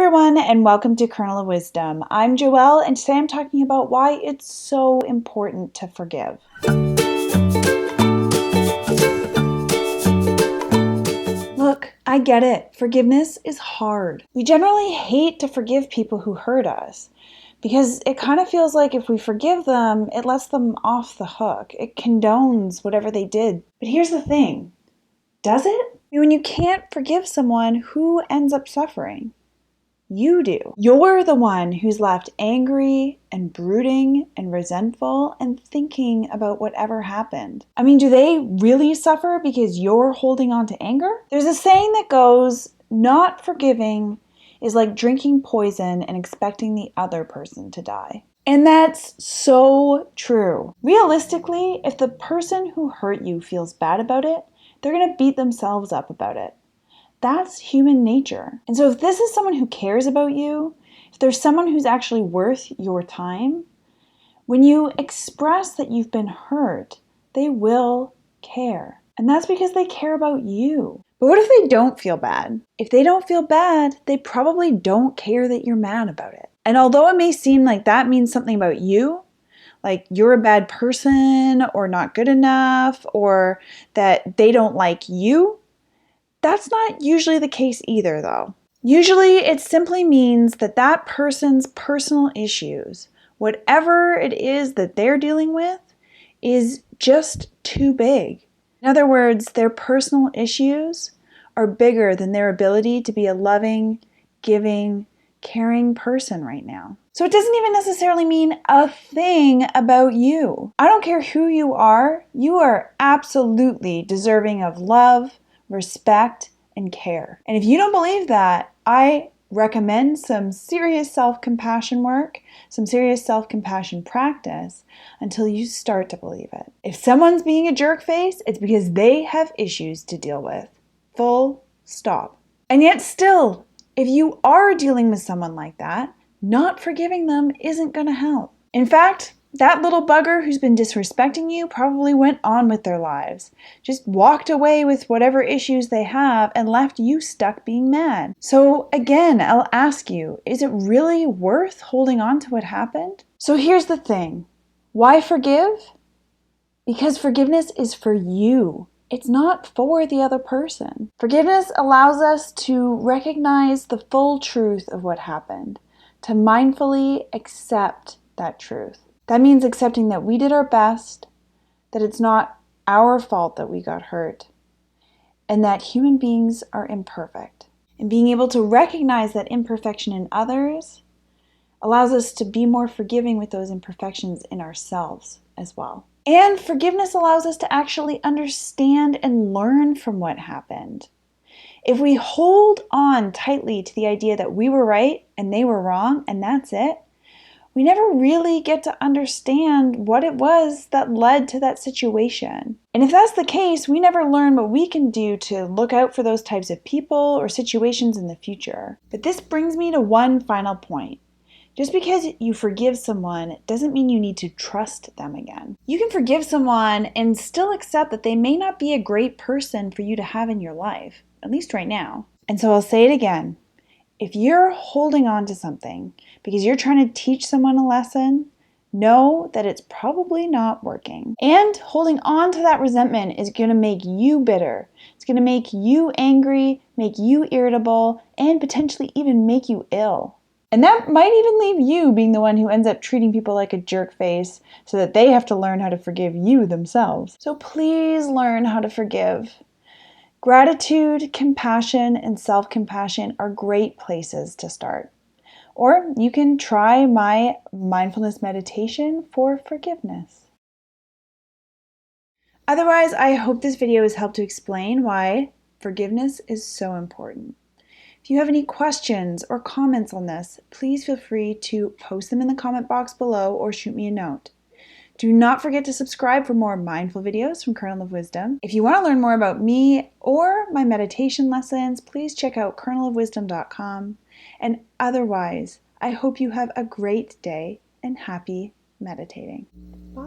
everyone, and welcome to Kernel of Wisdom. I'm Joelle, and today I'm talking about why it's so important to forgive. Look, I get it. Forgiveness is hard. We generally hate to forgive people who hurt us because it kind of feels like if we forgive them, it lets them off the hook. It condones whatever they did. But here's the thing. Does it? When you can't forgive someone, who ends up suffering? You do. You're the one who's left angry and brooding and resentful and thinking about whatever happened. Do they really suffer because you're holding on to anger? There's a saying that goes, not forgiving is like drinking poison and expecting the other person to die. And that's so true. Realistically, if the person who hurt you feels bad about it, they're going to beat themselves up about it. That's human nature. And so if this is someone who cares about you, if there's someone who's actually worth your time, when you express that you've been hurt, they will care. And that's because they care about you. But what if they don't feel bad? If they don't feel bad, they probably don't care that you're mad about it. And although it may seem like that means something about you, like you're a bad person or not good enough, or that they don't like you, that's not usually the case either, though. Usually it simply means that that person's personal issues, whatever it is that they're dealing with, is just too big. In other words, their personal issues are bigger than their ability to be a loving, giving, caring person right now. So it doesn't even necessarily mean a thing about you. I don't care who you are absolutely deserving of love, respect, and care. And if you don't believe that, I recommend some serious self-compassion work, some serious self-compassion practice until you start to believe it. If someone's being a jerk face, it's because they have issues to deal with. Full stop. And yet still, if you are dealing with someone like that, not forgiving them isn't going to help. In fact, that little bugger who's been disrespecting you probably went on with their lives, just walked away with whatever issues they have and left you stuck being mad. So again, I'll ask you, is it really worth holding on to what happened? So here's the thing. Why forgive? Because forgiveness is for you. It's not for the other person. Forgiveness allows us to recognize the full truth of what happened, to mindfully accept that truth. That means accepting that we did our best, that it's not our fault that we got hurt, and that human beings are imperfect. And being able to recognize that imperfection in others allows us to be more forgiving with those imperfections in ourselves as well. And forgiveness allows us to actually understand and learn from what happened. If we hold on tightly to the idea that we were right and they were wrong and that's it, we never really get to understand what it was that led to that situation. And if that's the case, we never learn what we can do to look out for those types of people or situations in the future. But this brings me to one final point. Just because you forgive someone doesn't mean you need to trust them again. You can forgive someone and still accept that they may not be a great person for you to have in your life, at least right now. And so I'll say it again. If you're holding on to something because you're trying to teach someone a lesson, know that it's probably not working. And holding on to that resentment is going to make you bitter. It's going to make you angry, make you irritable, and potentially even make you ill. And that might even leave you being the one who ends up treating people like a jerk face so that they have to learn how to forgive you themselves. So please learn how to forgive. Gratitude, compassion, and self-compassion are great places to start. Or you can try my mindfulness meditation for forgiveness. Otherwise, I hope this video has helped to explain why forgiveness is so important. If you have any questions or comments on this, please feel free to post them in the comment box below or shoot me a note. Do not forget to subscribe for more mindful videos from Kernel of Wisdom. If you want to learn more about me or my meditation lessons, please check out kernelofwisdom.com. And otherwise, I hope you have a great day and happy meditating. Bye.